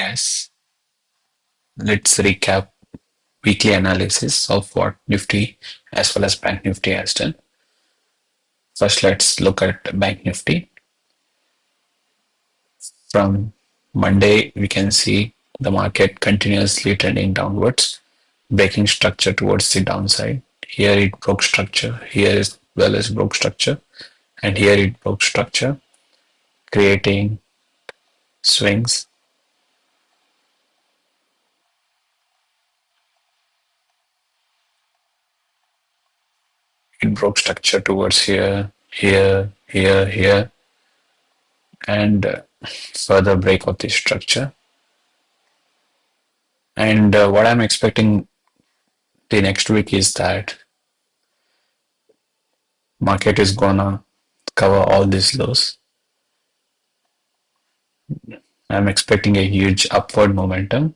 guys. Let's recap weekly analysis of what Nifty as well as Bank Nifty has done. First, let's look at Bank Nifty. From Monday, we can see the market continuously trending downwards, breaking structure towards the downside. Here it broke structure, here as well as broke structure, and here it broke structure, creating swings. It broke structure towards here, here, and further break of the structure. And what I'm expecting the next week is that market is gonna cover all these lows. I'm expecting a huge upward momentum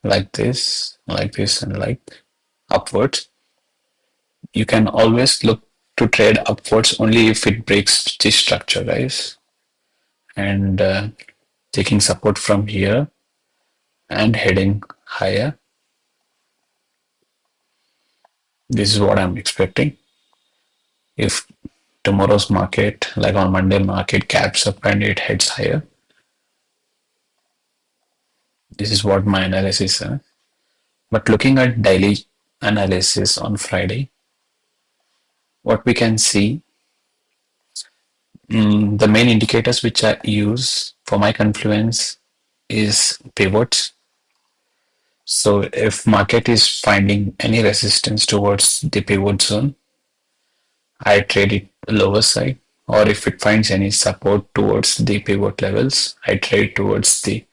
like this, and like upwards. You can always look to trade upwards only if it breaks this structure, guys. And taking support from here and heading higher. This is what I'm expecting. If tomorrow's market, like on Monday, market caps up and it heads higher, this is what my analysis is. But looking at daily analysis on Friday, what we can see, the main indicators which I use for my confluence is pivots. So if market is finding any resistance towards the pivot zone, I trade it lower side. Or if it finds any support towards the pivot levels, I trade towards the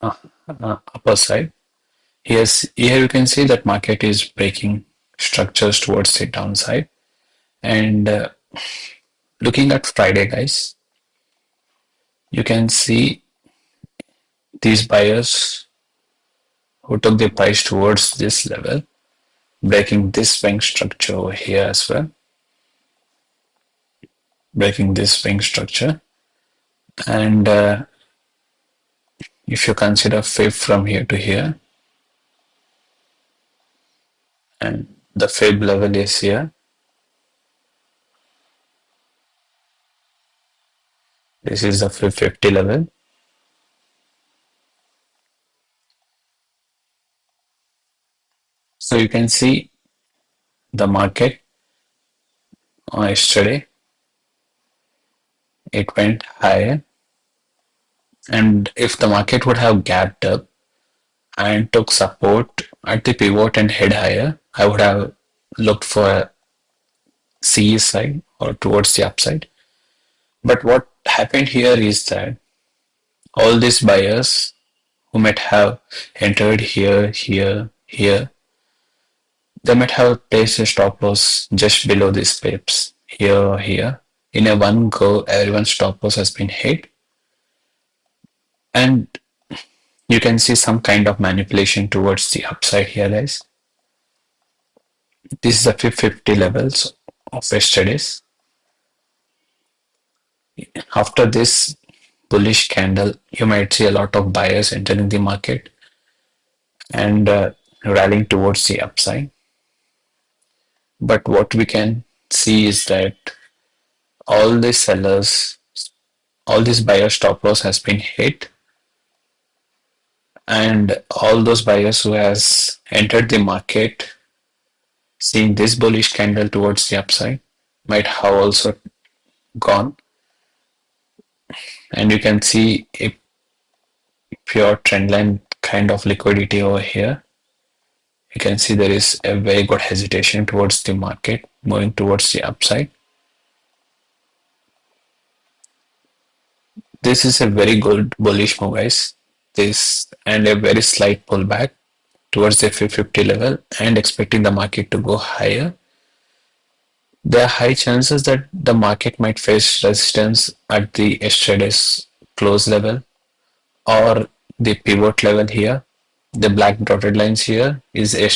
upper side. Here you can see that market is breaking structures towards the downside. And looking at Friday, guys, you can see these buyers who took the price towards this level, breaking this swing structure over here as well, breaking this swing structure. And if you consider fib from here to here, and the fib level is here, this is the fib 50 level. So you can see the market yesterday, it went higher, and if the market would have gapped up and took support at the pivot and head higher, I would have looked for a CE side or towards the upside. But what happened here is that all these buyers who might have entered here, they might have placed a stop loss just below these pips, here. In a one go, everyone's stop loss has been hit. And you can see some kind of manipulation towards the upside here, guys. This is the 50 levels of yesterday's. After this bullish candle, you might see a lot of buyers entering the market and rallying towards the upside. But what we can see is that all the sellers, all these buyer stop loss has been hit, and all those buyers who has entered the market seeing this bullish candle towards the upside might have also gone. And you can see a pure trendline kind of liquidity over here. You can see there is a very good hesitation towards the market moving towards the upside. This is a very good bullish move, guys. This and a very slight pullback towards the 50 level and expecting the market to go higher. There are high chances that the market might face resistance at the yesterday's close level or the pivot level here. The black dotted lines here is a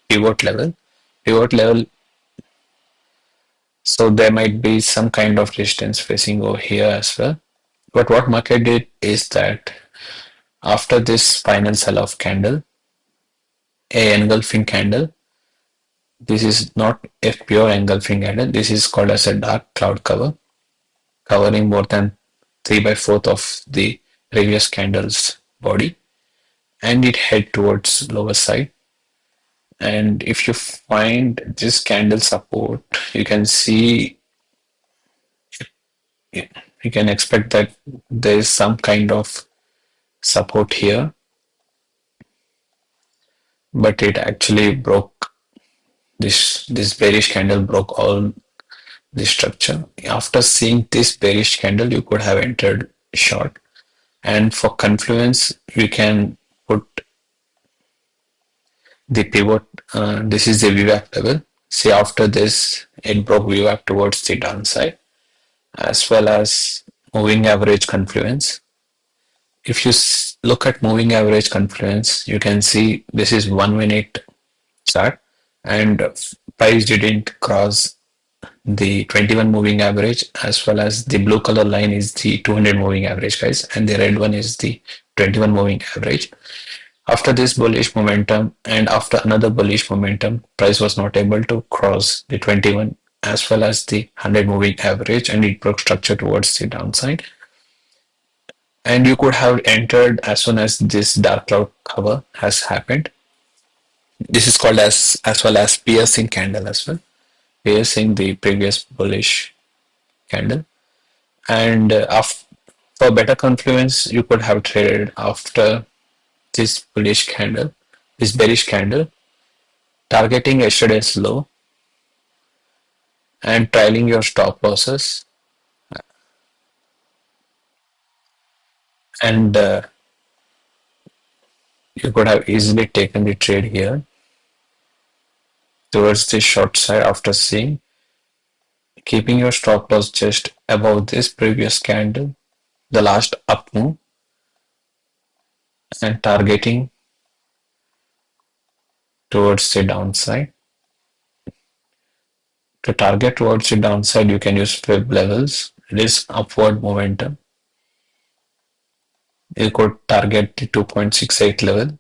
pivot level. Pivot level. So there might be some kind of resistance facing over here as well. But what market did is that after this final sell-off candle, a engulfing candle, this is not a pure engulfing candle. This is called as a dark cloud cover, covering more than 3 by 4th of the previous candle's body, and it head towards lower side. And if you find this candle support, you can see, you can expect that there is some kind of support here, but it actually broke this bearish candle broke all the structure. After seeing this bearish candle, you could have entered short. And for confluence, you can put the pivot. This is the VWAP level. See, after this, it broke VWAP towards the downside, as well as moving average confluence. If you look at moving average confluence, you can see this is 1 minute chart, and price didn't cross the 21 moving average, as well as the blue color line is the 200 moving average, guys, and the red one is the 21 moving average. After this bullish momentum and after another bullish momentum, price was not able to cross the 21 as well as the 100 moving average, and it broke structure towards the downside. And you could have entered as soon as this dark cloud cover has happened. This is called as well as piercing candle as well, piercing the previous bullish candle. And for better confluence, you could have traded after this bullish candle, this bearish candle, targeting yesterday's low and trailing your stop losses. And you could have easily taken the trade here towards the short side after seeing, keeping your stop loss just above this previous candle, the last up move, and targeting towards the downside. To target towards the downside, you can use fib levels. It is upward momentum. You could target the 2.68 level.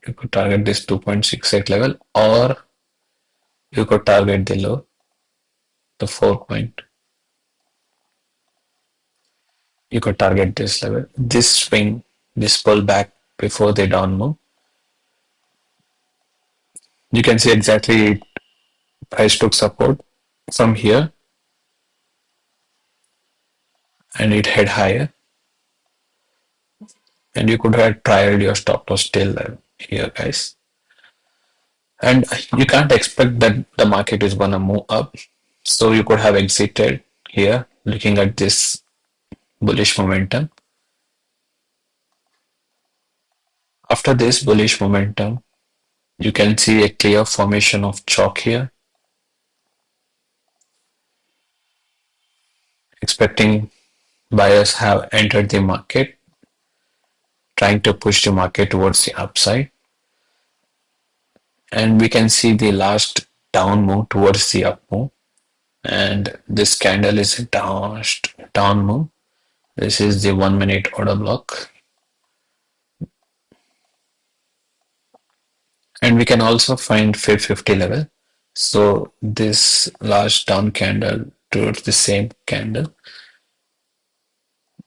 You could target this 2.68 level, or you could target the low, the 4 point. You could target this level. This swing, this pullback before the down move. You can see exactly price took support from here and it head higher, and you could have tried your stop loss till here, guys. And you can't expect that the market is gonna move up, so you could have exited here looking at this bullish momentum. After this bullish momentum, you can see a clear formation of chalk here, expecting buyers have entered the market, trying to push the market towards the upside. And we can see the last down move towards the up move. And this candle is a down move. This is the 1 minute order block. And we can also find 50 level. So this last down candle towards the same candle.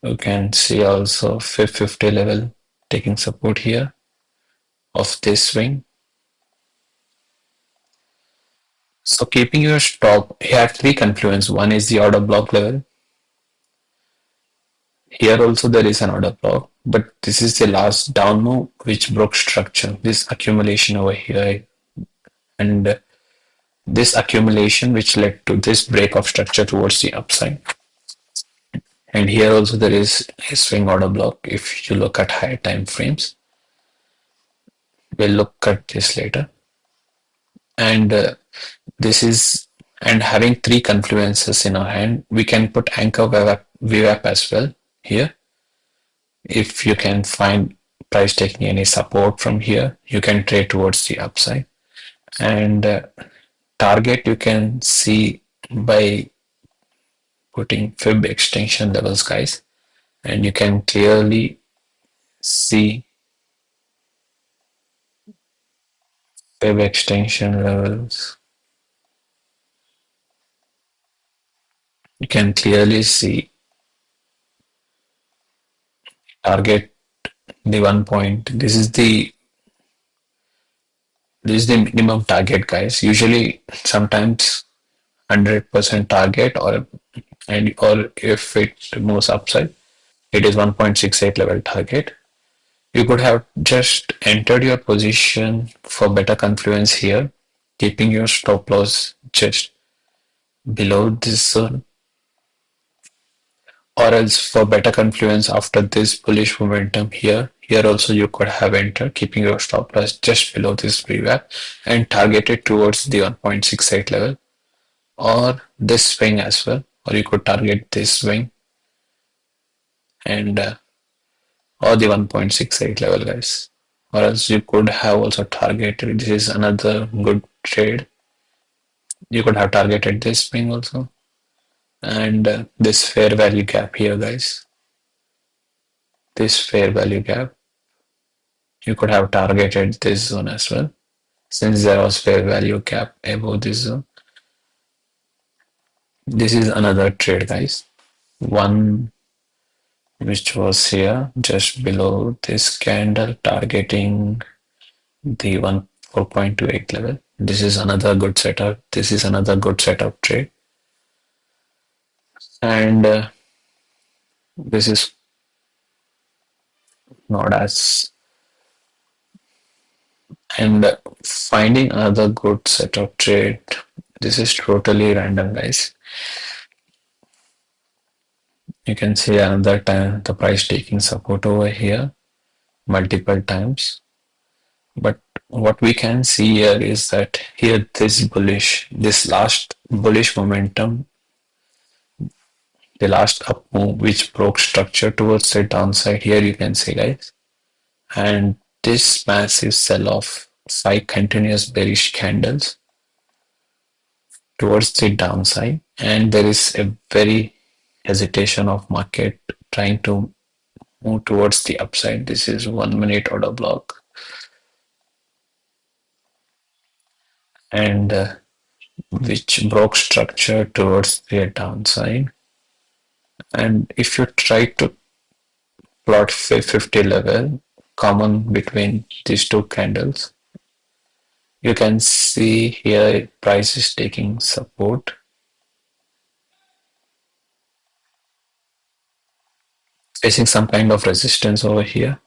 You can see also 50 level taking support here of this swing. So keeping your stop, here three confluence. One is the order block level. Here also there is an order block, but this is the last down move which broke structure. This accumulation over here, and this accumulation which led to this break of structure towards the upside. And here also there is a swing order block. If you look at higher time frames, we'll look at this later. And this is, and having three confluences in our hand, we can put anchor VWAP as well here. If you can find price taking any support from here, you can trade towards the upside. And target you can see by putting fib extension levels, guys, and you can clearly see fib extension levels. You can clearly see target the 1 point. This is the minimum target, guys. Usually, sometimes 100% target, or if it moves upside, it is 1.68 level target. You could have just entered your position for better confluence here, keeping your stop loss just below this zone, or else for better confluence after this bullish momentum here. Here also you could have entered, keeping your stop loss just below this VWAP and targeted towards the 1.68 level, or this swing as well, or you could target this swing and or the 1.68 level, guys. Or else you could have also targeted, this is another good trade. You could have targeted this swing also, and this fair value gap here, guys. This fair value gap, you could have targeted this zone as well, since there was fair value gap above this zone. This is another trade, guys. One which was here just below this candle, targeting the 4.28 level. This is another good setup. This is another good setup trade, and this is not as, and finding another good setup trade. This is totally random, guys. You can see another time the price taking support over here multiple times. But what we can see here is that here this last bullish momentum, the last up move which broke structure towards the downside here, you can see, guys. And this massive sell off, 5 continuous bearish candles towards the downside, and there is a very hesitation of market trying to move towards the upside. This is 1 minute order block, and which broke structure towards the downside. And if you try to plot 50 level common between these two candles, you can see here price is taking support, facing some kind of resistance over here,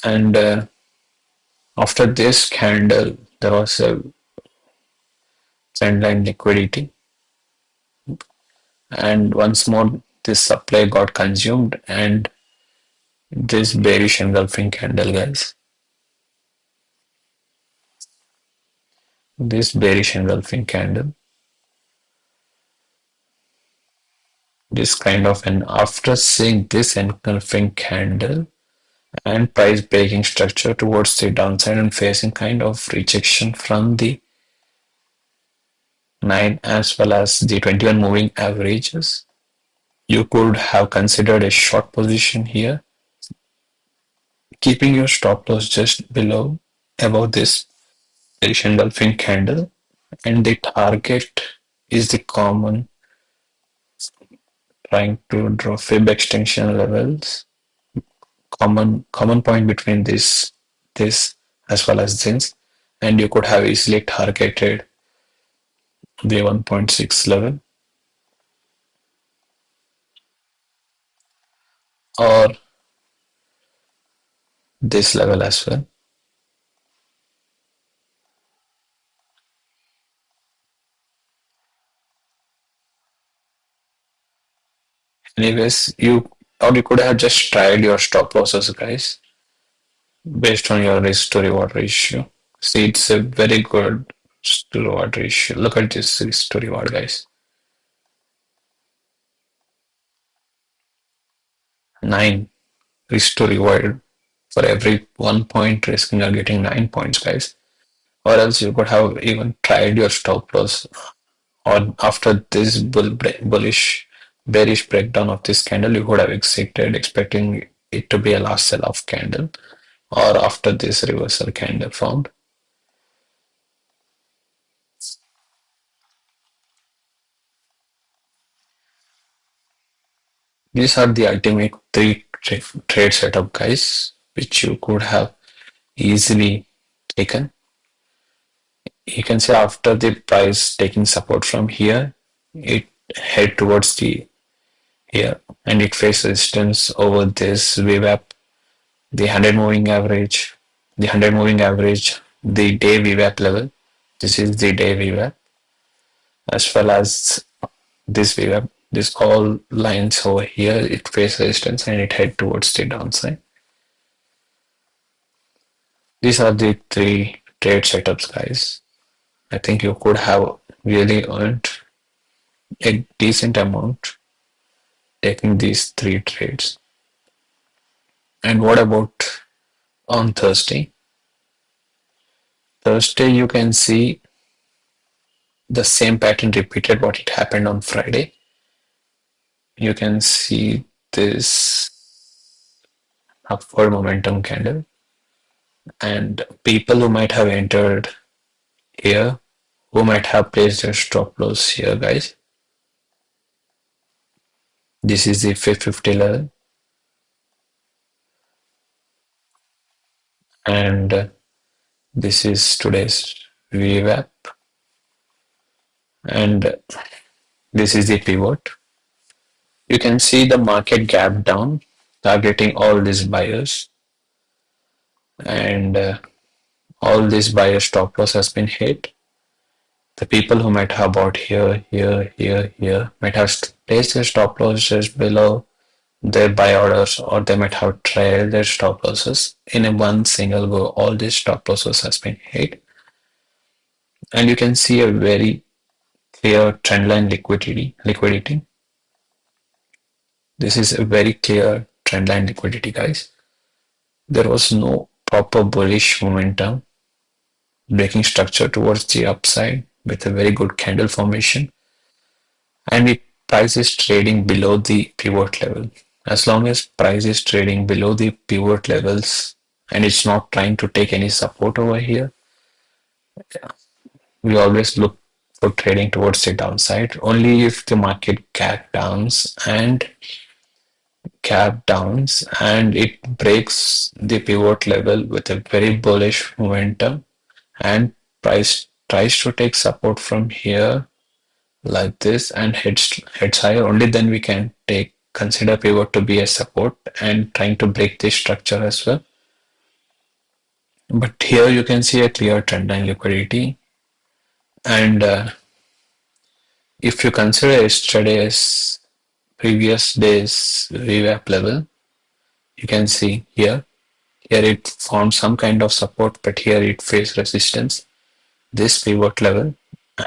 and after this candle there was a trend line liquidity, and once more this supply got consumed, and this bearish engulfing candle, guys, this bearish engulfing candle, this kind of, and after seeing this engulfing candle and price breaking structure towards the downside and facing kind of rejection from the 9 as well as the 21 moving averages, you could have considered a short position here, keeping your stop loss just below above this bearish engulfing candle, and the target is the common, trying to draw fib extension levels, common point between this as well as this, and you could have easily targeted the 1.6 level or this level as well. Anyways, you could have just tried your stop losses, guys, based on your risk to reward ratio. See, it's a very good risk to reward ratio. Look at this risk to reward, guys. 9 risk to reward. For every 1 point risk, you are getting 9 points, guys. Or else you could have even tried your stop loss or after this bullish bearish breakdown of this candle, you would have exited expecting it to be a last sell-off candle, or after this reversal candle formed. These are the ultimate trade setup, guys, which you could have easily taken. You can see after the price taking support from here, it head towards the here, and it faced resistance over this VWAP, the 100 moving average, the 100 moving average, the day VWAP level. This is the day VWAP, as well as this VWAP. This all lines over here, it face resistance and it head towards the downside. These are the three trade setups, guys. I think you could have really earned a decent amount taking these three trades. And what about on Thursday? Thursday, you can see the same pattern repeated what it happened on Friday. You can see this upward momentum candle, and people who might have entered here, who might have placed their stop loss here, guys. This is the 550 level, and this is today's VWAP, and this is the pivot. You can see the market gap down, targeting all these buyers, and all these buyer stop loss has been hit. The people who might have bought here might have placed their stop loss just below their buy orders, or they might have trailed their stop losses in a one single go. All these stop losses has been hit, and you can see a very clear trendline liquidity. This is a very clear trendline liquidity, guys. There was no proper bullish momentum breaking structure towards the upside with a very good candle formation, and it price is trading below the pivot level. As long as price is trading below the pivot levels and it's not trying to take any support over here, we always look for trading towards the downside. Only if the market gap downs and it breaks the pivot level with a very bullish momentum, and price tries to take support from here like this and heads higher, only then we can take consider pivot to be a support and trying to break this structure as well. But here you can see a clear trend line liquidity, and if you consider yesterday's previous day's VWAP level, you can see here it formed some kind of support, but here it faced resistance, this pivot level,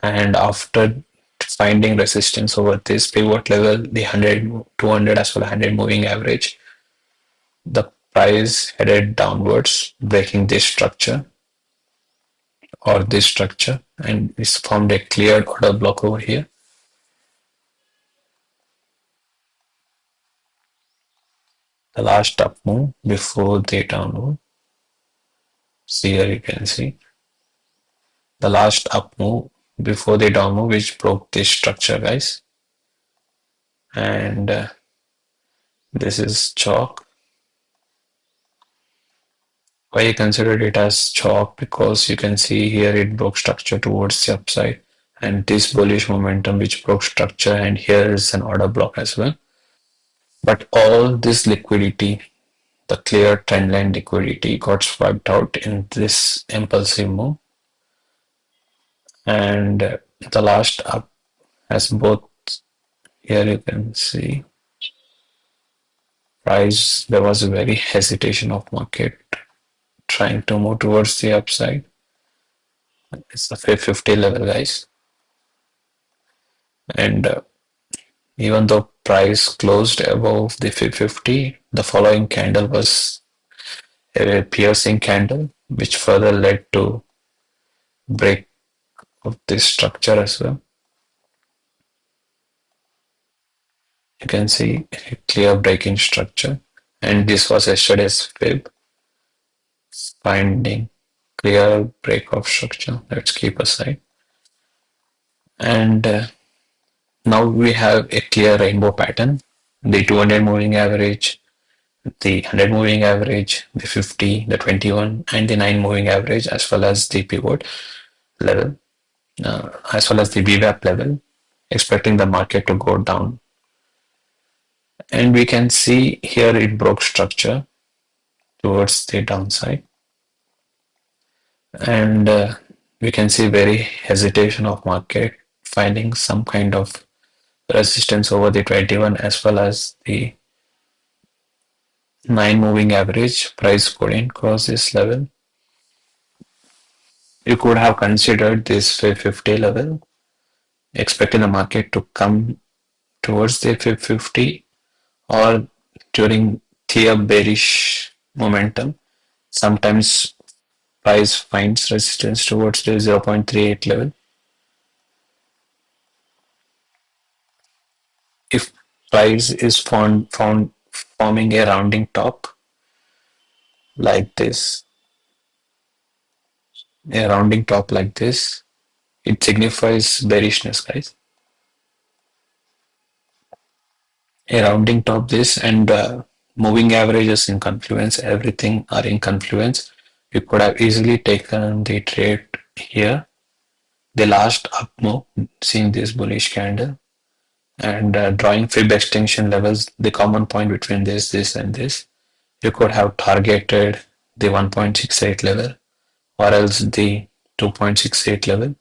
and after finding resistance over this pivot level, the 100, 200 as well 100 moving average, the price headed downwards, breaking this structure or this structure, and it's formed a cleared order block over here. The last up move before the down move. See here you can see the last up move before the down move which broke this structure, guys. And this is chalk. Why I considered it as chalk? Because you can see here it broke structure towards the upside, and this bullish momentum which broke structure, and here is an order block as well. But all this liquidity, the clear trendline liquidity, got swiped out in this impulsive move, and the last up has both. Here you can see price, there was a very hesitation of market trying to move towards the upside. It's the 550 level, guys, and even though price closed above the 550, the following candle was a piercing candle, which further led to break of this structure as well. You can see a clear breaking structure, and this was yesterday's fib finding clear break of structure. Let's keep aside. And now we have a clear rainbow pattern. The 200 moving average, the 100 moving average, the 50, the 21, and the 9 moving average, as well as the pivot level, as well as the VWAP level, expecting the market to go down. And we can see here it broke structure towards the downside. And we can see very hesitation of market finding some kind of resistance over the 21 as well as the 9 moving average. Price couldn't cross this level. You could have considered this 50 level, expecting the market to come towards the 50 or during clear bearish momentum. Sometimes price finds resistance towards the 0.38 level. If price is found forming a rounding top like this, a rounding top like this, it signifies bearishness, guys. A rounding top this and moving averages in confluence, everything are in confluence. You could have easily taken the trade here. The last up move, seeing this bullish candle and drawing fib extension levels, the common point between this, and this. You could have targeted the 1.68 level or else the 2.68 level,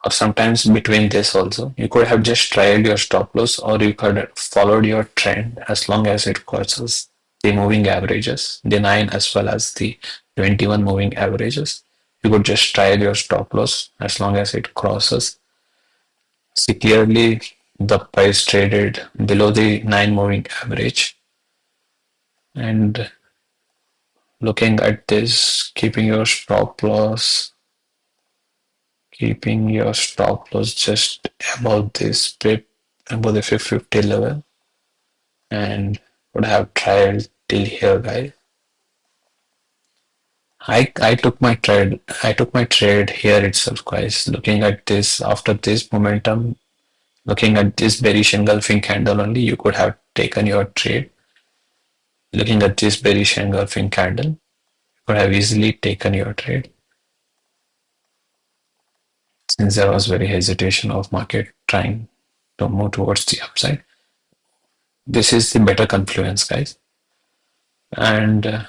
or sometimes between this also. You could have just tried your stop loss or you could have followed your trend as long as it crosses the moving averages, the 9 as well as the 21 moving averages. You could just try your stop loss as long as it crosses. See clearly the price traded below the 9 moving average, and looking at this, keeping your stop loss just above this pip, above the 50 level, and would have tried till here, guys. I took my trade. I took my trade here itself, guys. Looking at this after this momentum, looking at this bearish engulfing candle only, you could have taken your trade. Looking at this bearish engulfing candle, you could have easily taken your trade. Since there was very hesitation of market trying to move towards the upside. This is the better confluence, guys. And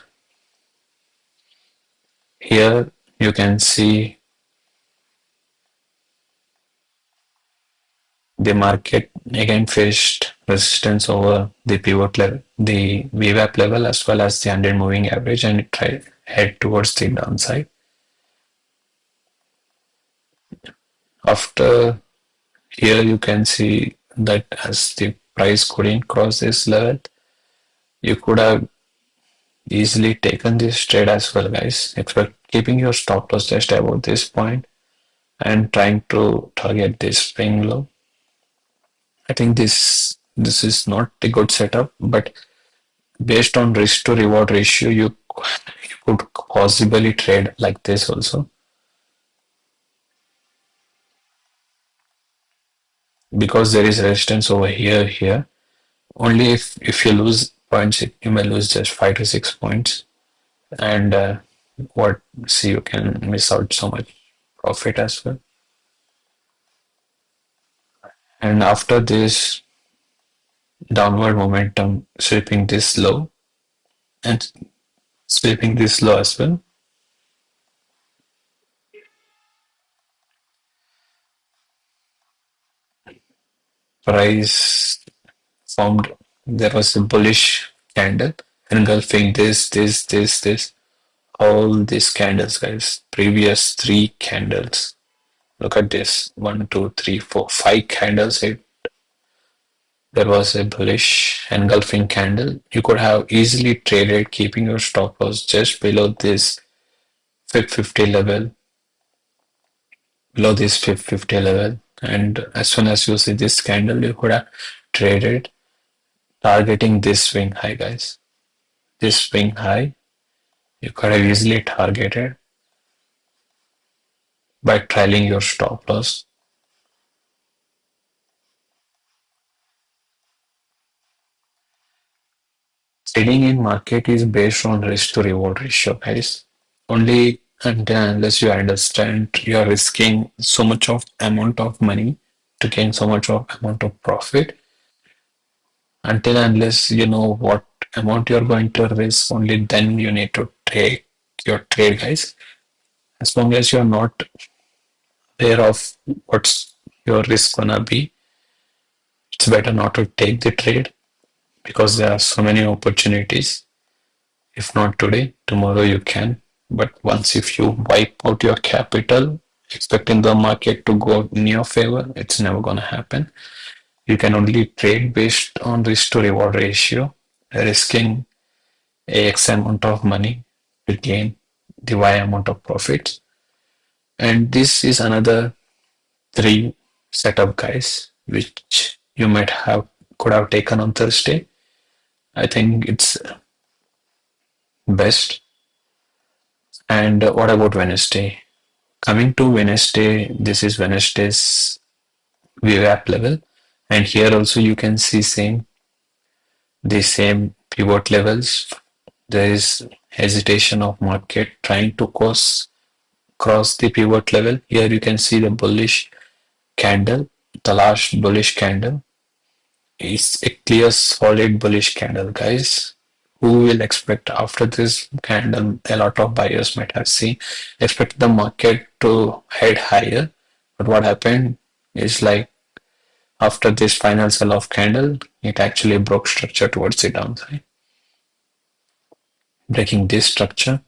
here you can see the market again faced resistance over the pivot level, the VWAP level as well as the 100 moving average, and it tried head towards the downside. After here you can see that as the price couldn't cross this level, you could have easily taken this trade as well, guys. Expect keeping your stop loss just above this point and trying to target this swing low. I think this is not a good setup, but based on risk to reward ratio, you could possibly trade like this also, because there is resistance over here. Only if you lose points, you may lose just 5 to 6 points, and what see you can miss out so much profit as well. And after this downward momentum sweeping this low and sweeping this low as well, price formed, there was a bullish candle engulfing this, all these candles, guys. Previous 3 candles. Look at this. 1, 2, 3, 4, 5 candles. There was a bullish engulfing candle. You could have easily traded keeping your stop loss just below this 50 level, below this 50 level, And as soon as you see this candle, you could have traded targeting this swing high, guys. This swing high, you could have easily targeted by trailing your stop loss. Trading in market is based on risk to reward ratio, guys. Only until unless you understand you are risking so much of amount of money to gain so much of amount of profit, until unless you know what amount you're going to risk, only then you need to take your trade, guys. As long as you're not aware of what's your risk gonna be, it's better not to take the trade because there are so many opportunities. If not today, tomorrow you can. But once if you wipe out your capital, expecting the market to go in your favor, it's never gonna happen. You can only trade based on risk to reward ratio, risking a X amount of money to gain the Y amount of profits. And this is another three setup, guys, which you might have could have taken on Thursday. I think it's best. And what about Wednesday? Coming to Wednesday, this is Wednesday's VWAP level, and here also you can see the same pivot levels. There is hesitation of market trying to cross the pivot level. Here you can see the bullish candle, the last bullish candle is a clear solid bullish candle, guys. Who will expect after this candle? A lot of buyers might have seen expect the market to head higher, but what happened is like after this final sell-off candle, it actually broke structure towards the downside, breaking this structure,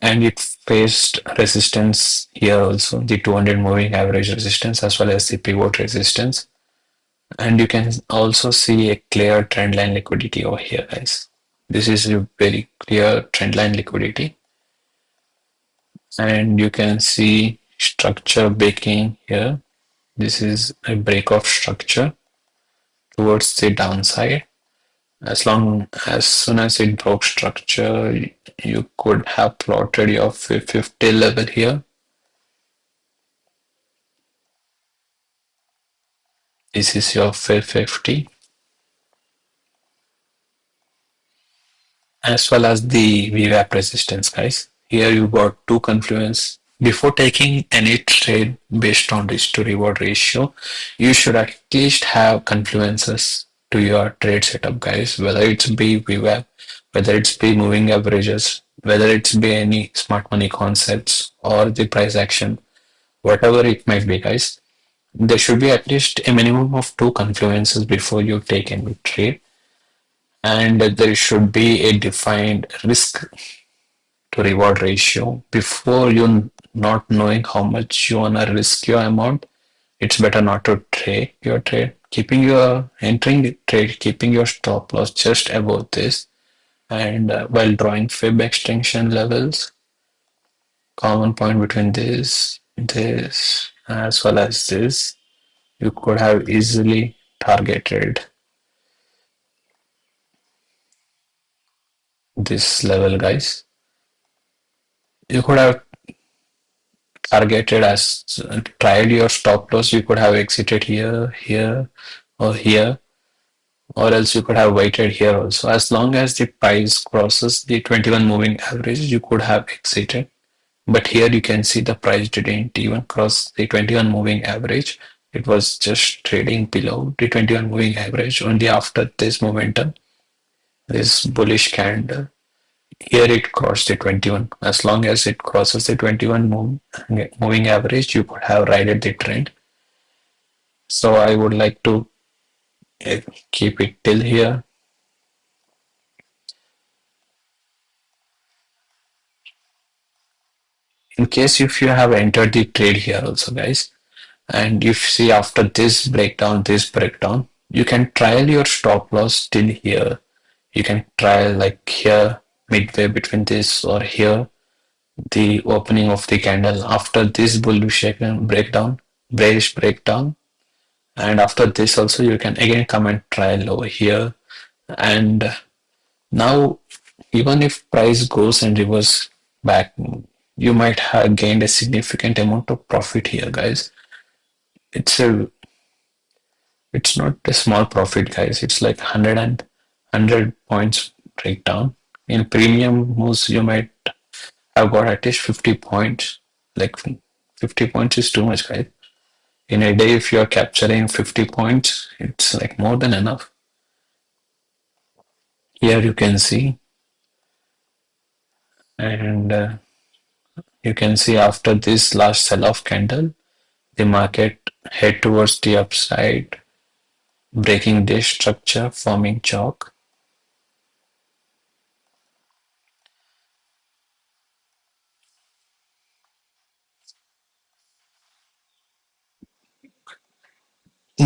and it faced resistance here also, the 200 moving average resistance as well as the pivot resistance. And you can also see a clear trend line liquidity over here, guys. This is a very clear trend line liquidity. And you can see structure breaking here. This is a break of structure towards the downside. As soon as it broke structure, you could have plotted your 50 level here. This is your 50 as well as the VWAP resistance, guys. Here you got two confluence. Before taking any trade based on risk to reward ratio, you should at least have confluences to your trade setup, guys. Whether it's be VWAP, whether it's be moving averages, whether it's be any smart money concepts or the price action, whatever it might be, guys. There should be at least a minimum of two confluences before you take any trade, and there should be a defined risk to reward ratio before you not knowing how much you wanna risk your amount. It's better not to trade your trade, keeping your entering the trade, keeping your stop loss just above this, and while drawing fib extension levels, common point between this as well as this, you could have easily targeted this level, guys. You could have targeted as tried your stop loss, you could have exited here, or here, or else you could have waited here also. As long as the price crosses the 21 moving average, you could have exited. But here you can see the price didn't even cross the 21 moving average. It was just trading below the 21 moving average only after this momentum, this bullish candle. Here it crossed the 21. As long as it crosses the 21 moving average, you could have ridden the trend. So I would like to keep it till here. In case if you have entered the trade here also, guys, and if see after this breakdown, you can trial your stop loss till here. You can trial like here, midway between this or here, the opening of the candle after this bullish breakdown. bearish breakdown, and after this also you can again come and trial over here. And now even if price goes and reverse back, you might have gained a significant amount of profit here, guys. It's a it's not a small profit, guys. It's like 100 points breakdown. In premium moves you might have got at least 50 points. Like 50 points is too much, guys. In a day, if you're capturing 50 points, it's like more than enough. Here you can see, and you can see after this last sell-off candle, the market head towards the upside, breaking this structure, forming chalk.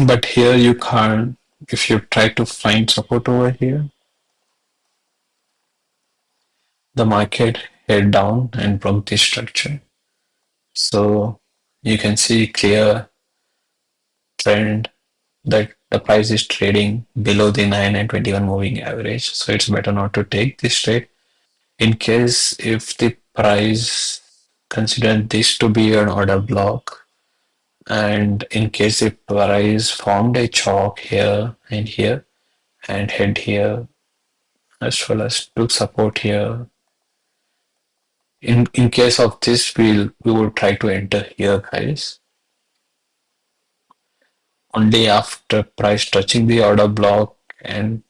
But here you can't, if you try to find support over here, the market head down and broke this structure. So you can see clear trend that the price is trading below the 9 and 21 moving average. So it's better not to take this trade. In case if the price consider this to be an order block, and in case if price formed a chalk here and here and head here as well as took support here, in case of this we will try to enter here, guys, only after price touching the order block and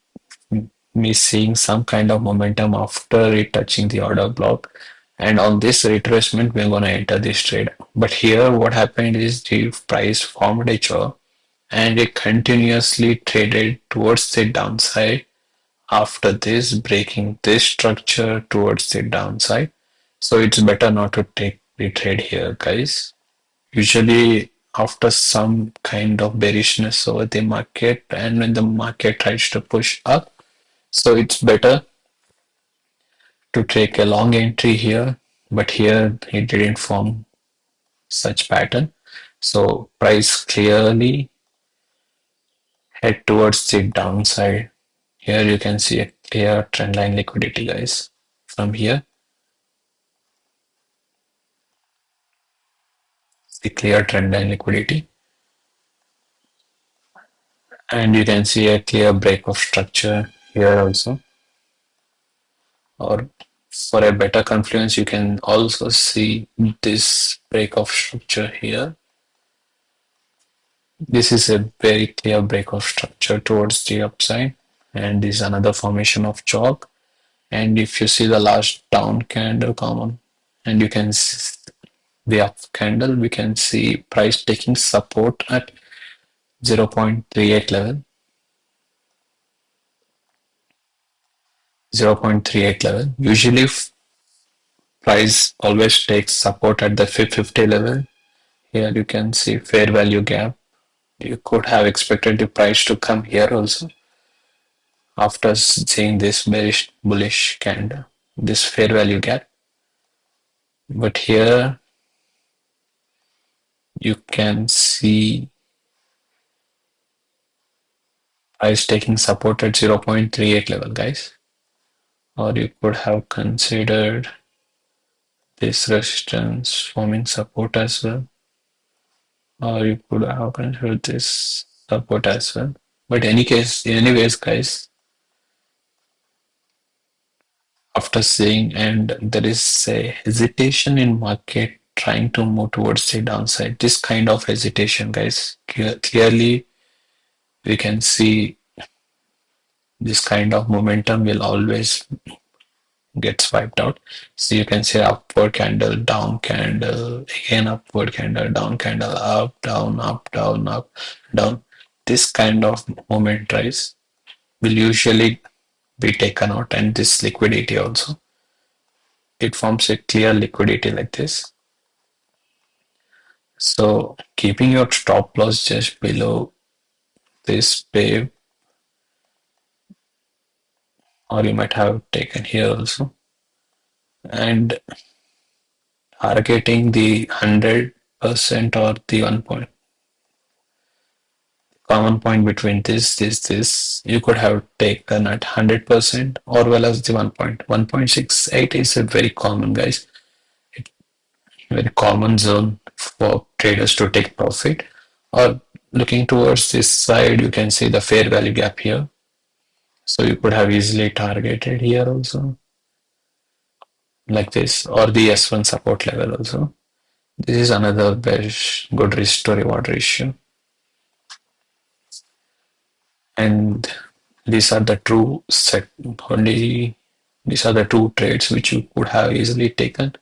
me seeing some kind of momentum after it touching the order block, and on this retracement we're going to enter this trade. But here what happened is the price formed a chop and it continuously traded towards the downside, after this breaking this structure towards the downside. So it's better not to take the trade here, guys. Usually after some kind of bearishness over the market and when the market tries to push up, so it's better to take a long entry here, but here it didn't form such pattern. So price clearly head towards the downside. Here you can see a clear trendline liquidity, guys. From here, the clear trendline liquidity, and you can see a clear break of structure here also. Or for a better confluence, you can also see this break of structure here. This is a very clear break of structure towards the upside, and this is another formation of chalk. And if you see the last down candle common, and you can see the up candle, we can see price taking support at 0.38 level, 0.38 level. Usually, price always takes support at the 50 level. Here you can see fair value gap. You could have expected the price to come here also after seeing this bearish bullish candle, this fair value gap. But here you can see price taking support at 0.38 level, guys. Or you could have considered this resistance forming support as well. Or you could have considered this support as well. But anyways, guys, after seeing and there is a hesitation in market trying to move towards the downside, this kind of hesitation, guys, clearly we can see this kind of momentum will always get wiped out. So you can see upward candle, down candle, again upward candle, down candle, up, down, up, down, up, down. This kind of moment rise will usually be taken out, and this liquidity also. It forms a clear liquidity like this. So keeping your stop loss just below this wave, or you might have taken here also, and targeting the 100% or the 1 point. common point between this, you could have taken at 100% or well as the 1.168 is a very common, guys. Very common zone for traders to take profit. Or looking towards this side, you can see the fair value gap here. So you could have easily targeted here also, like this, or the S1 support level also. This is another bearish good risk to reward ratio. And these are the true set only these are the two trades which you could have easily taken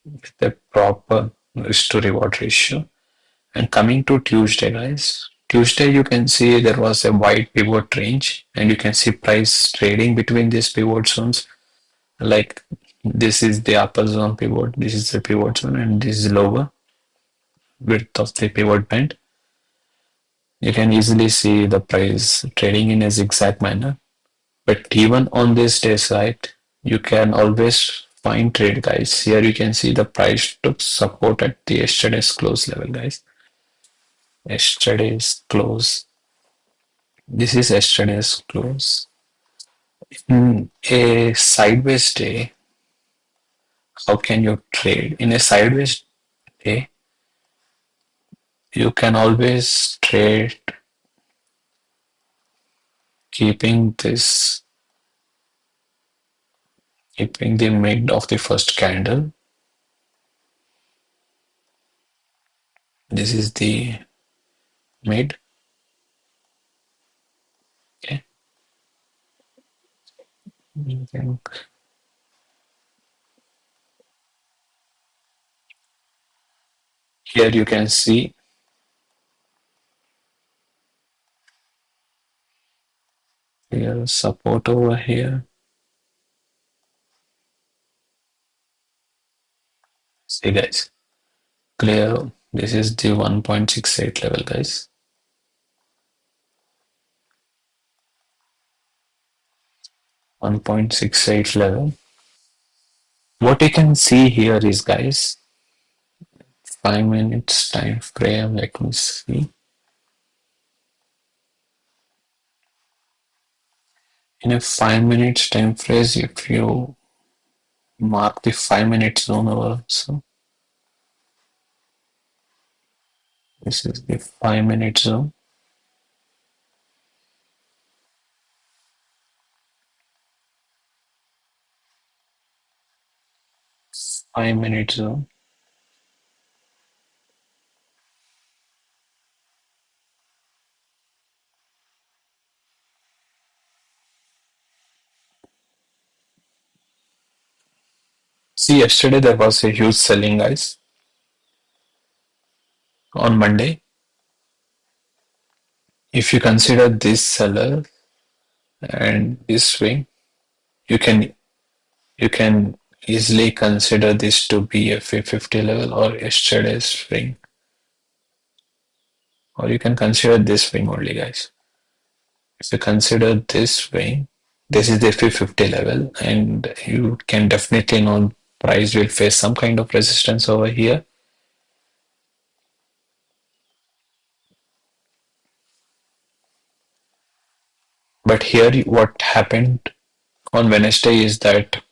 with the proper risk to reward ratio. And coming to Tuesday, guys, Tuesday you can see there was a wide pivot range, and you can see price trading between these pivot zones. Like this is the upper zone pivot, this is the pivot zone, and this is lower width of the pivot band. You can easily see the price trading in a zigzag manner. But even on this day side, you can always find trade, guys. Here you can see the price took support at the yesterday's close level, guys. Yesterday's close. This is yesterday's close. In a sideways day, how can you trade? In a sideways day, you can always trade keeping this, keeping the mid of the first candle. This is the mid. Okay. Here you can see here support over here. See, guys, clear. This is the 1.68 level, guys. 1.68 level. What you can see here is, guys, 5 minutes time frame. Let me see. In a 5 minutes time frame, if you mark the 5 minute zone also, this is the 5 minute zone. Five-minute zone. See, yesterday there was a huge selling, guys, on Monday. If you consider this seller and this swing, you can you can easily consider this to be a 50 level or yesterday's swing, or you can consider this swing only, guys. If you consider this swing, this is the 50 level, and you can definitely know price will face some kind of resistance over here. But here, what happened on Wednesday is that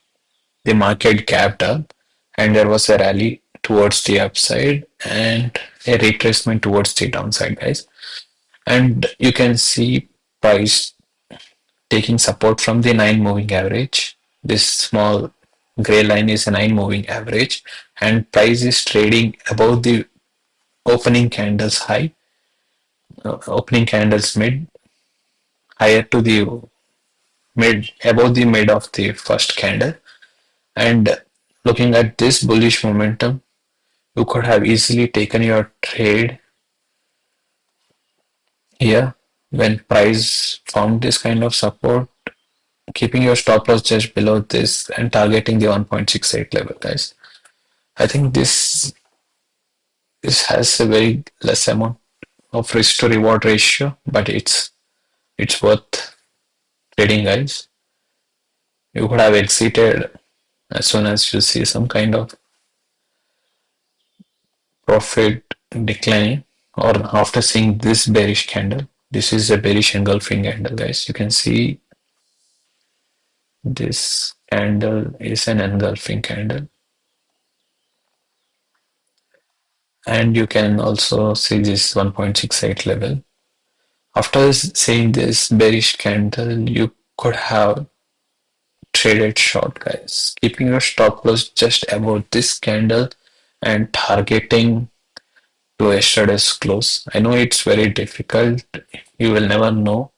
the market gapped up, and there was a rally towards the upside and a retracement towards the downside, guys. And you can see price taking support from the 9 moving average. This small gray line is a 9 moving average, and price is trading above the opening candles high, opening candles mid, higher to the mid, above the mid of the first candle. And looking at this bullish momentum, you could have easily taken your trade here when price found this kind of support, keeping your stop loss just below this and targeting the 1.68 level, guys. I think this has a very less amount of risk to reward ratio, but it's worth trading, guys. You could have exited as soon as you see some kind of profit decline. or after seeing this bearish candle. This is a bearish engulfing candle, guys. You can see this candle is an engulfing candle, and you can also see this 1.68 level. After seeing this bearish candle, you could have traded short, guys, keeping your stop loss just above this candle and targeting to yesterday's close. I know it's very difficult, you will never know,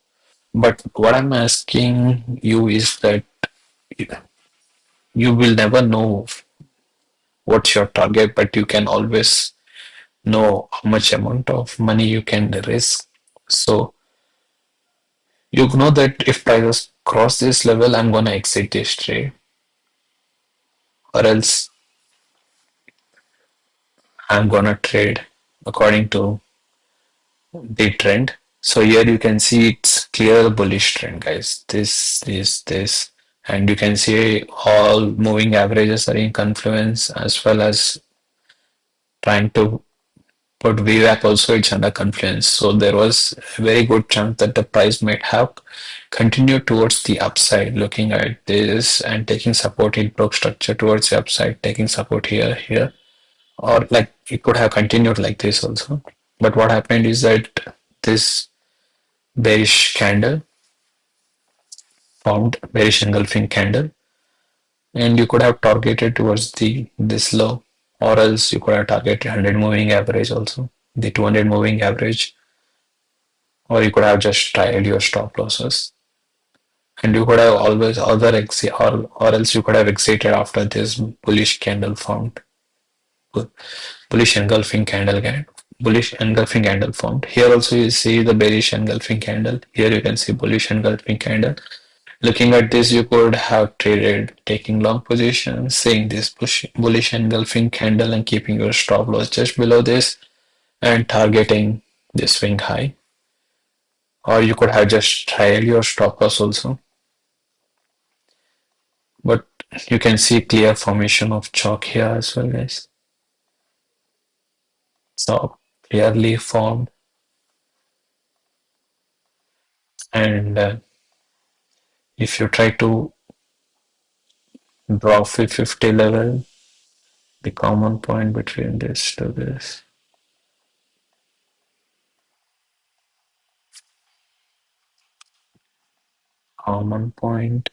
but what I'm asking you is that you will never know what's your target, but you can always know how much amount of money you can risk. So you know that if prices cross this level, I'm gonna exit this trade, or else I'm gonna trade according to the trend. So here you can see it's clear bullish trend, guys. This, and you can see all moving averages are in confluence, as well as trying to put VWAP also it's under confluence. So there was a very good chance that the price might have continued towards the upside. Looking at this and taking support, it broke structure towards the upside, taking support here, or like it could have continued like this also. But what happened is that this bearish candle formed, bearish engulfing candle, and you could have targeted towards the this low, or else you could have targeted 100 moving average also, the 200 moving average, or you could have just tried your stop losses, and you could have always other exit, or else you could have exited after this bullish candle formed, bullish engulfing candle again. Bullish engulfing candle formed. Here also you see the bearish engulfing candle. Here you can see bullish engulfing candle. Looking at this, you could have traded taking long positions, seeing this bullish engulfing candle and keeping your stop loss just below this and targeting this swing high. Or you could have just tried your stop loss also. But you can see clear formation of chalk here as well, guys. So clearly formed, and if you try to draw 50 level, the common point between this to this, common point.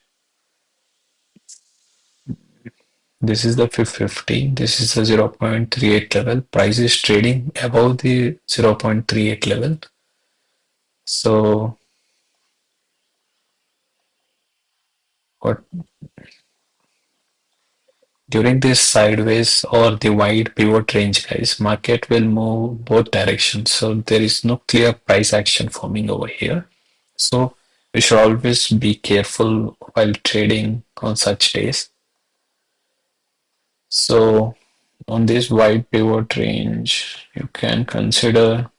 This is the 50. This is the 0.38 level. Price is trading above the 0.38 level. So what during this sideways or the wide pivot range, guys, market will move both directions. So there is no clear price action forming over here. So we should always be careful while trading on such days. So on this wide pivot range, you can consider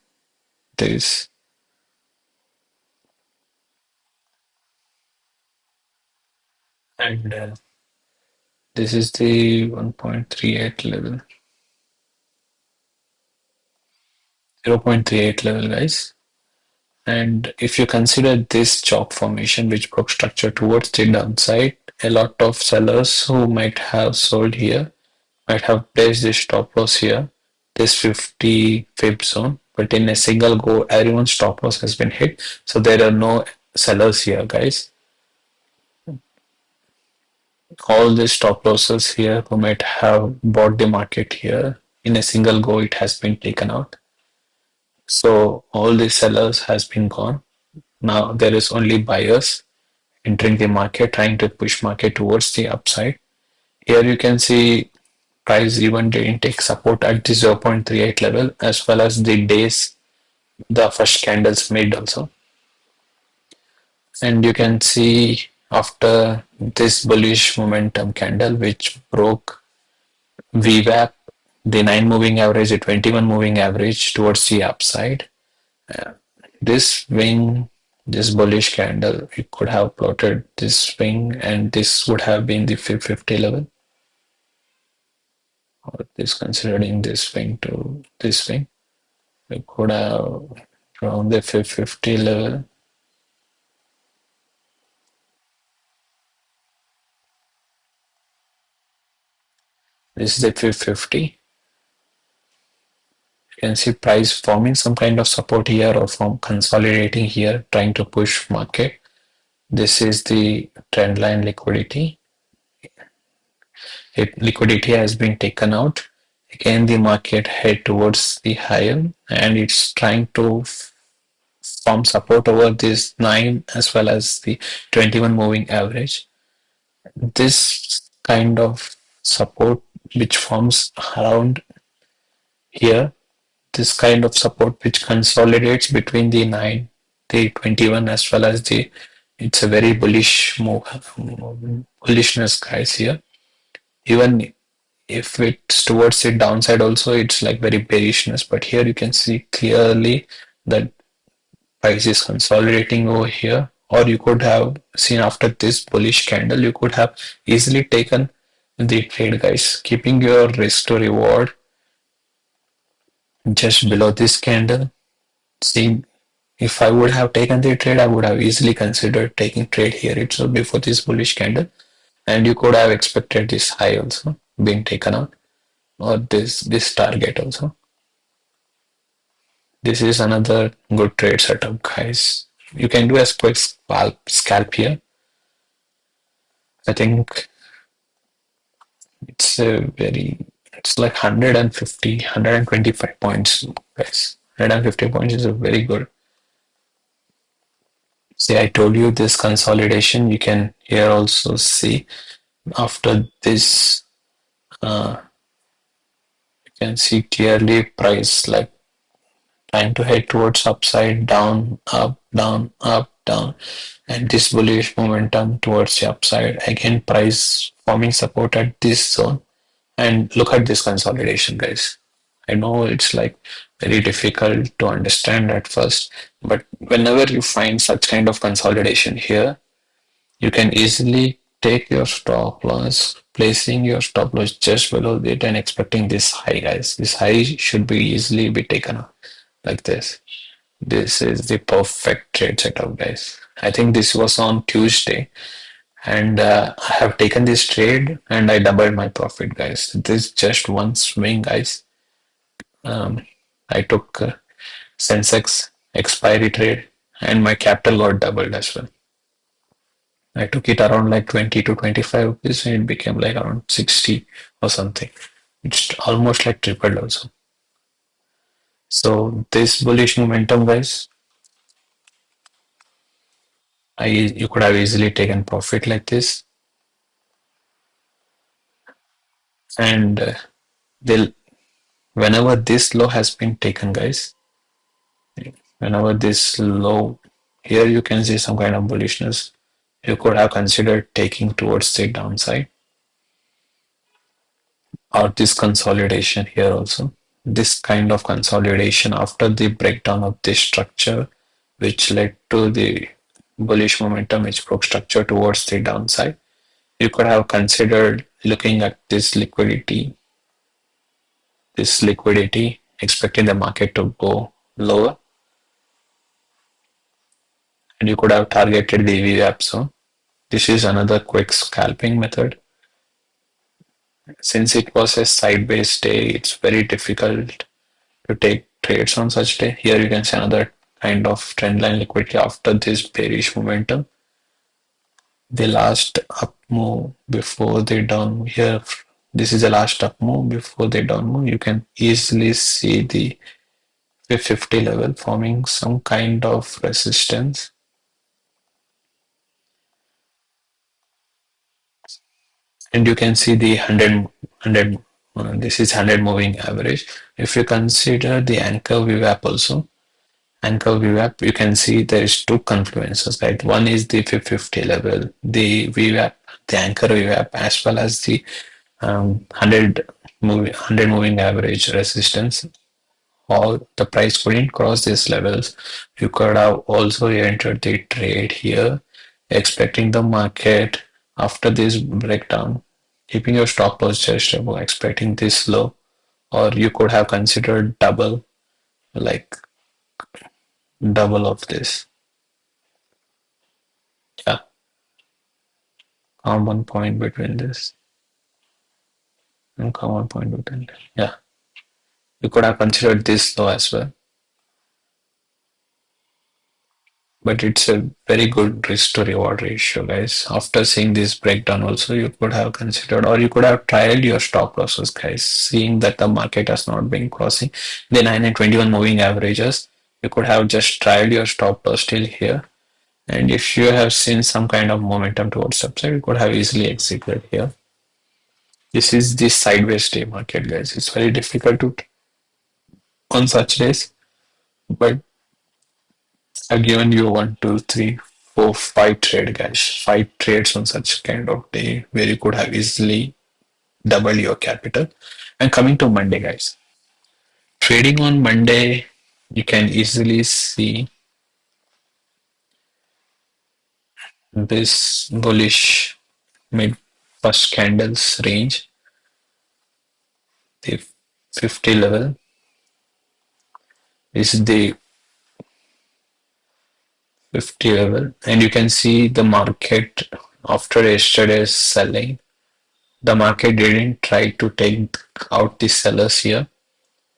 this, and this is the 1.38 level, 0.38 level, guys. And if you consider this chop formation, which broke structure towards the downside, a lot of sellers who might have sold here might have placed this stop loss here, this 50 fib zone, but in a single go, everyone's stop loss has been hit. So there are no sellers here, guys. All the stop losses here who might have bought the market here in a single go, it has been taken out. So all the sellers has been gone. Now there is only buyers entering the market, trying to push market towards the upside. Here you can see price even didn't take support at the 0.38 level, as well as the days the first candles made also. And you can see after this bullish momentum candle which broke VWAP, the 9 moving average, the 21 moving average towards the upside. Uh, this swing, this bullish candle, you could have plotted this swing, and this would have been the 50 level, or this considering this swing to this swing, You could have around the 550 level. This is the 550. You can see price forming some kind of support here or from consolidating here, trying to push market. This is the trend line liquidity. Liquidity has been taken out. Again, the market head towards the higher and it's trying to form support over this 9 as well as the 21 moving average. This kind of support which forms around here, this kind of support which consolidates between the 9, the 21 as well as the, it's a very bullish move, bullishness guys here. Even if it's towards the downside also, it's like very bearishness, but here you can see clearly that price is consolidating over here, or you could have seen after this bullish candle, you could have easily taken the trade guys, keeping your risk to reward just below this candle. Seeing if I would have taken the trade, I would have easily considered taking trade here itself before this bullish candle, and you could have expected this high also being taken out, or this target also. This is another good trade setup, guys. You can do a quick scalp here. I think it's a very, it's like 150, 125 points, guys. 150 points is a very good. See, I told you this consolidation. You can here also see after this, you can see clearly price like trying to head towards upside, down, up, down, and this bullish momentum towards the upside. Again, price forming support at this zone. And look at this consolidation, guys. I know it's like very difficult to understand at first, but whenever you find such kind of consolidation here, you can easily take your stop loss, placing your stop loss just below it and expecting this high, guys. This high should be easily be taken up like this. This is the perfect trade setup, guys. I think this was on Tuesday, and I have taken this trade and I doubled my profit, guys. This just one swing, guys. Um, I took Sensex expiry trade and my capital got doubled as well. I took it around like 20 to 25 rupees and it became like around 60 or something. It's almost like tripled also. So this bullish momentum, guys, you could have easily taken profit like this, and they'll whenever this low has been taken, guys, whenever this low here you can see some kind of bullishness, you could have considered taking towards the downside, or this consolidation here also. This kind of consolidation after the breakdown of this structure, which led to the bullish momentum which broke structure towards the downside, you could have considered looking at this liquidity, expecting the market to go lower, and you could have targeted the VWAP zone. This is another quick scalping method. Since it was a sideways day, it's very difficult to take trades on such day. Here you can see another kind of trendline liquidity after this bearish momentum. The last up move before the down move here. This is the last up move before the down move. You can easily see the 50 level forming some kind of resistance. And you can see the 100, this is 100 moving average. If you consider the anchor VWAP also, anchor VWAP, you can see there is two confluences, right? One is the 50 level, the VWAP, the anchor VWAP, as well as the 100 moving average resistance. All the price couldn't cross these levels. You could have also entered the trade here, expecting the market after this breakdown, keeping your stop loss just above, expecting this low, or you could have considered double like double of this. Yeah, common point between this and common point between this. Yeah, you could have considered this low as well, but it's a very good risk to reward ratio, guys. After seeing this breakdown, also you could have considered, or you could have trialed your stop losses, guys. Seeing that the market has not been crossing the 9 and 21 moving averages, you could have just trialed your stop loss till here. And if you have seen some kind of momentum towards upside, you could have easily exited here. This is the sideways day market, guys. It's very difficult to on such days, but I've given you one, two, three, four, five trade, guys. Five trades on such kind of day where you could have easily doubled your capital. And coming to Monday, guys. Trading on Monday, you can easily see this bullish mid first candles range, the 50 level is the 50 level, and you can see the market after yesterday's selling. The market didn't try to take out the sellers here,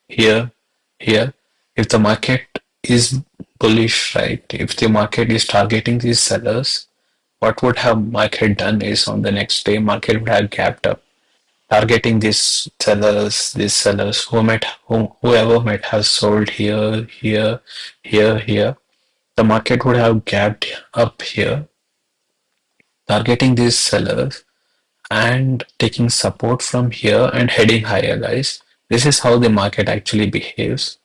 here, here. If the market is bullish, right? If the market is targeting these sellers, what would have market done is on the next day, market would have gapped up, targeting these sellers whoever might have sold here, here, here, here. The market would have gapped up here, targeting these sellers and taking support from here and heading higher, guys. This is how the market actually behaves.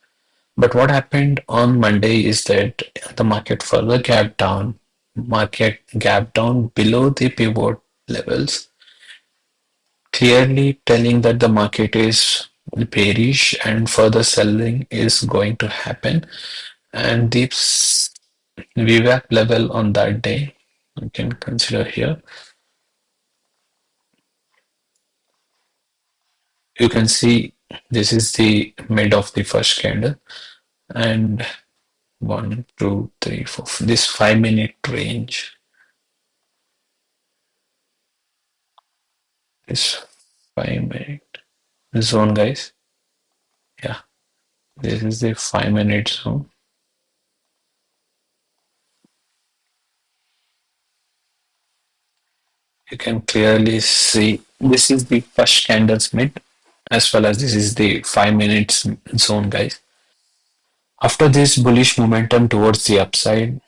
But what happened on Monday is that the market further gapped down below the pivot levels, clearly telling that the market is bearish and further selling is going to happen. And this VWAP level on that day, you can consider here. You can see this is the mid of the first candle, and one, two, three, four. This 5 minute range is 5 minute zone, guys. Yeah, this is the 5 minute zone. You can clearly see this is the first candle's mid, as well as this is the 5 minutes zone, guys. After this bullish momentum towards the upside,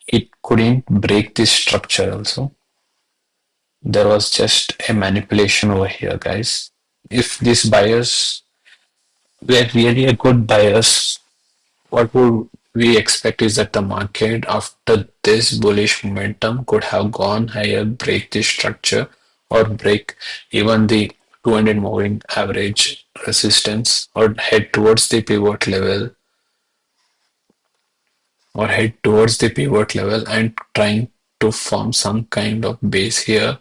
it couldn't break this structure also. There was just a manipulation over here, guys. If these buyers were really a good buyers, what would we expect is that the market after this bullish momentum could have gone higher, break this structure, or break even the 200 moving average resistance, or head towards the pivot level, and trying to form some kind of base here,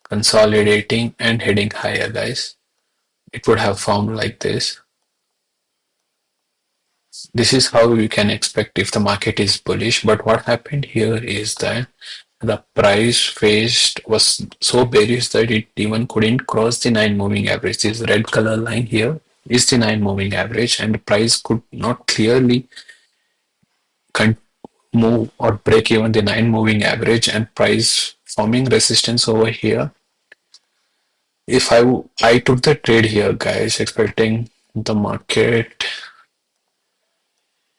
consolidating and heading higher, guys. It would have formed like this. This is how you can expect if the market is bullish. But what happened here is that the price faced was so bearish that it even couldn't cross the 9 moving average. This red color line here is the 9 moving average, and the price could not clearly move or break even the 9 moving average, and price forming resistance over here. If I took the trade here, guys, expecting the market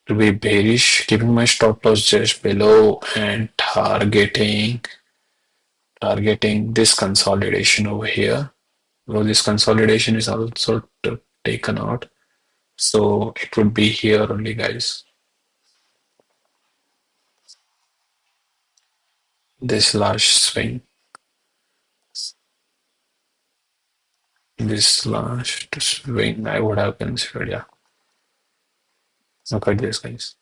to be bearish, keeping my stop loss just below and targeting this consolidation over here. Well, this consolidation is also taken out, so it would be here only, guys. This large swing, I would have considered. Yeah, look at this, guys.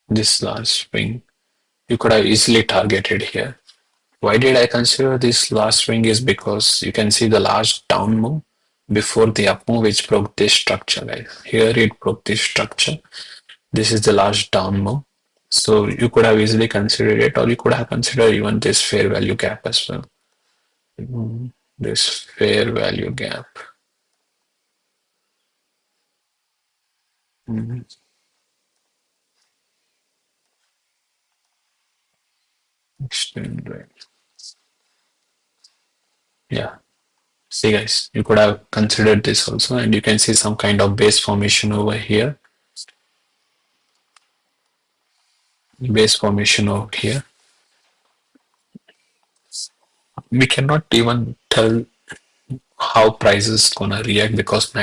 This large swing, you could have easily targeted here. Why did I consider this last swing is because you can see the last down move before the up move which broke this structure, guys. Here it broke this structure. This is the last down move. So you could have easily considered it, or you could have considered even this fair value gap as well. This fair value gap. Mhm. Extend rate. Yeah. See guys, you could have considered this also, and you can see some kind of base formation over here. Base formation over here. We cannot even tell how price is gonna react because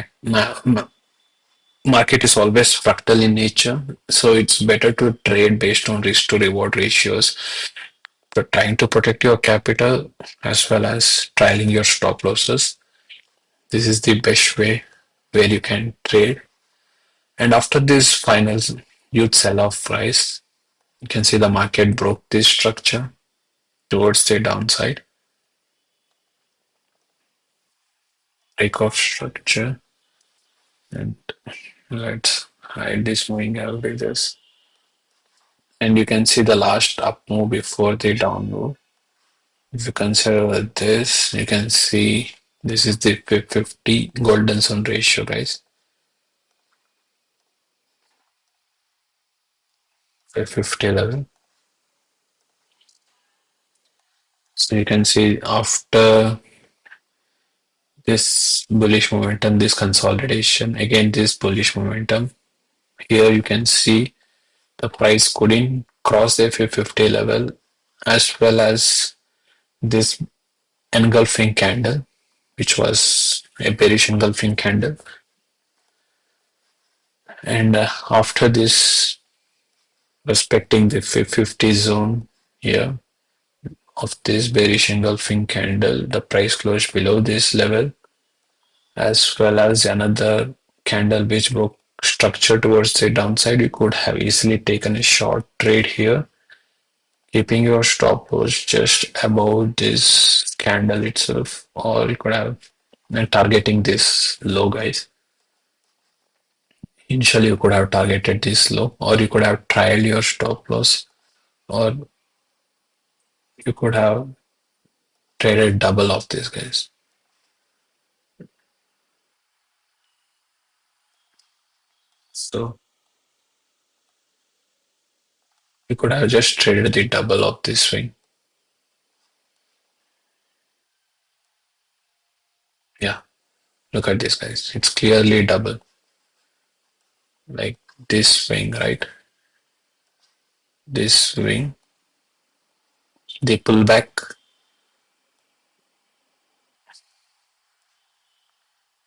market is always fractal in nature. So it's better to trade based on risk to reward ratios. But trying to protect your capital as well as trialing your stop losses. This is the best way where you can trade. And after this final huge sell-off price, you can see the market broke this structure towards the downside. Break off structure, and let's hide these moving averages. And you can see the last up move before the down move. If you consider this, you can see this is the 50 golden zone ratio, guys. 50 level. So you can see after this bullish momentum, this consolidation, again this bullish momentum. Here you can see the price couldn't cross the 50 level as well as this engulfing candle, which was a bearish engulfing candle. And after this, respecting the 50 zone here of this bearish engulfing candle, the price closed below this level, as well as another candle which broke structure towards the downside. You could have easily taken a short trade here, keeping your stop loss just above this candle itself, or you could have targeting this low, guys. Initially, you could have targeted this low, or you could have tried your stop loss, or you could have traded double of this, guys. So you could have just traded the double of this swing. Yeah, look at this, guys. It's clearly double, like this swing, right? This swing, the pullback.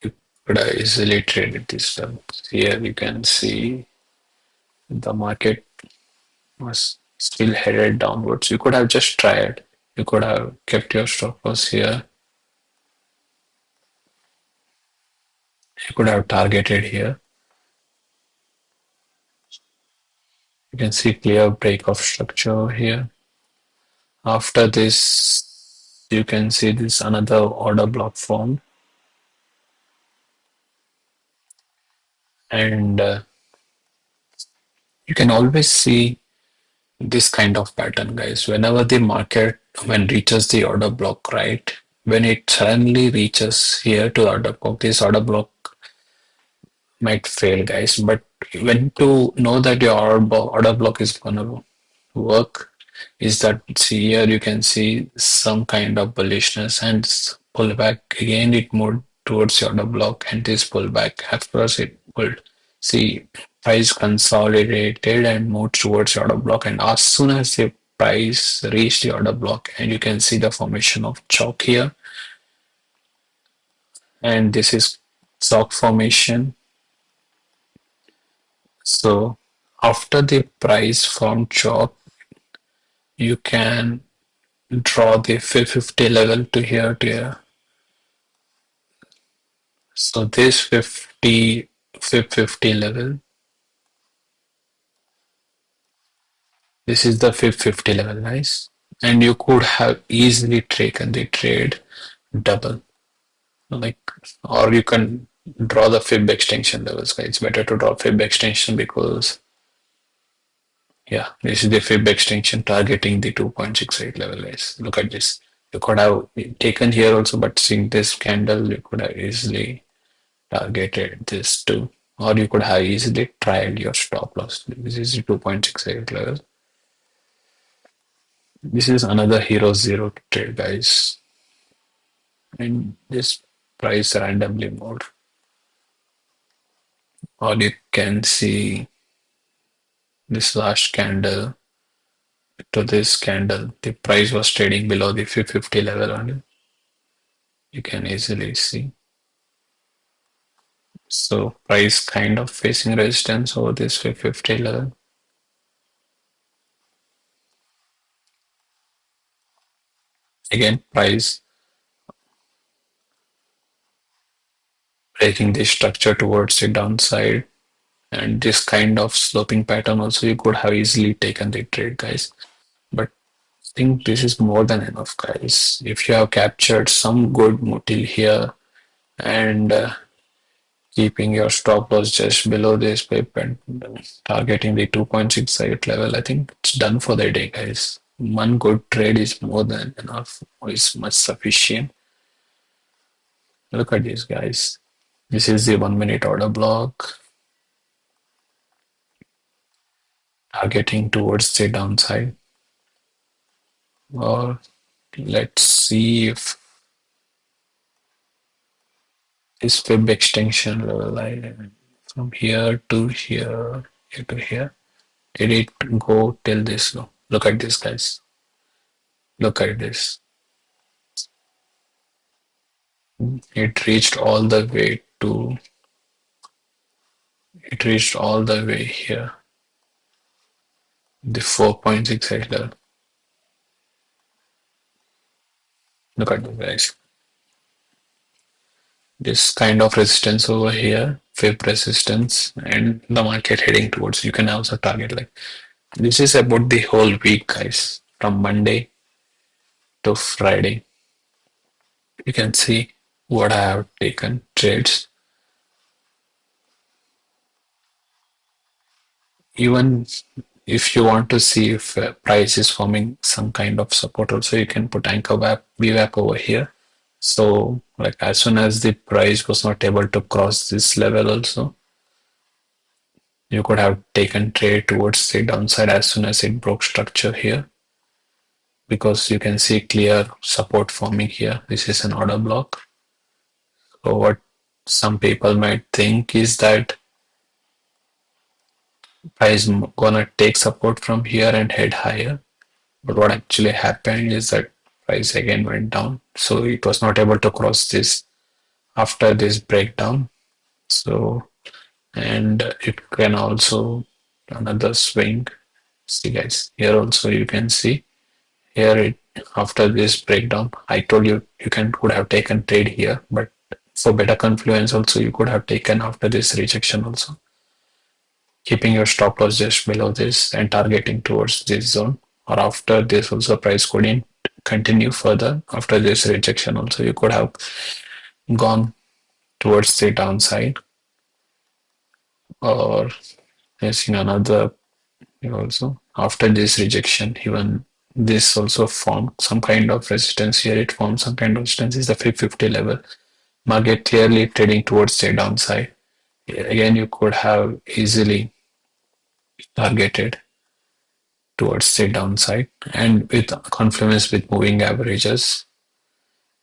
You could have easily traded this double. Here you can see the market was still headed downwards. You could have just tried. You could have kept your stop loss here. You could have targeted here. You can see clear break of structure here. After this, you can see this another order block formed, and you can always see this kind of pattern, guys. Whenever the market when reaches the order block, right? When it suddenly reaches here to order block, this order block might fail, guys. But when to know that your order block is gonna work is that, see here you can see some kind of bullishness and pullback. Again it moved towards the order block and this pullback. At first it pulled. See, price consolidated and moved towards the order block, and as soon as the price reached the order block, and you can see the formation of chalk here, and this is chalk formation. So after the price formed chalk, you can draw the 50 level to here to here. So this 50 level, this is the 50 level, guys. and you could have easily taken the trade double, like, or you can draw the fib extension levels, guys. It's better to draw fib extension because, yeah, this is the fib extension targeting the 2.68 level, guys. Look at this. You could have taken here also, but seeing this candle, you could have easily targeted this too. Or you could have easily tried your stop loss. This is the 2.68 level. This is another hero zero trade, guys. And this price randomly moved. Or you can see this last candle to this candle. The price was trading below the 50 level only. You can easily see. So price kind of facing resistance over this 50 level. Again, price breaking the structure towards the downside, and this kind of sloping pattern also you could have easily taken the trade, guys. But I think this is more than enough, guys. If you have captured some good motive here and keeping your stop loss just below this pip and targeting the 2.68 level, I think it's done for the day, guys. One good trade is more than enough, or is much sufficient. Look at this, guys. This is the 1 minute order block targeting towards the downside. Or let's see if this fib extension level from here to here, here to here. Did it go till this low? Look at this, guys. Look at this. It reached all the way to, it reached all the way here, the 4.68 level. Look at this, guys. This kind of resistance over here, fib resistance, and the market heading towards. You can also target like this is about the whole week, guys, from Monday to Friday. You can see what I have taken trades. Even if you want to see if price is forming some kind of support also, you can put anchor VWAP over here. So like as soon as the price was not able to cross this level also, you could have taken trade towards the downside as soon as it broke structure here, because you can see clear support forming here. This is an order block. So what some people might think is that price gonna take support from here and head higher. But what actually happened is that price again went down. So it was not able to cross this after this breakdown. So, and it can also another swing. See, guys, here also you can see here it after this breakdown. I told you you can could have taken trade here, but for better confluence also you could have taken after this rejection also, keeping your stop loss just below this and targeting towards this zone. Or after this also price couldn't continue further after this rejection also, you could have gone towards the downside, or facing another also after this rejection. Even this also formed some kind of resistance here. It formed some kind of resistance is the 50 level. Market clearly trading towards the downside. Again, you could have easily targeted towards the downside, and with confluence with moving averages,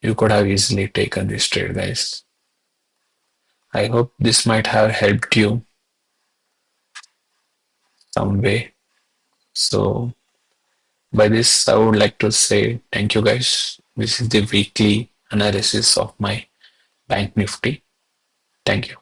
you could have easily taken this trade, guys. I hope this might have helped you some way. So by this, I would like to say thank you, guys. This is the weekly analysis of my bank nifty. Thank you.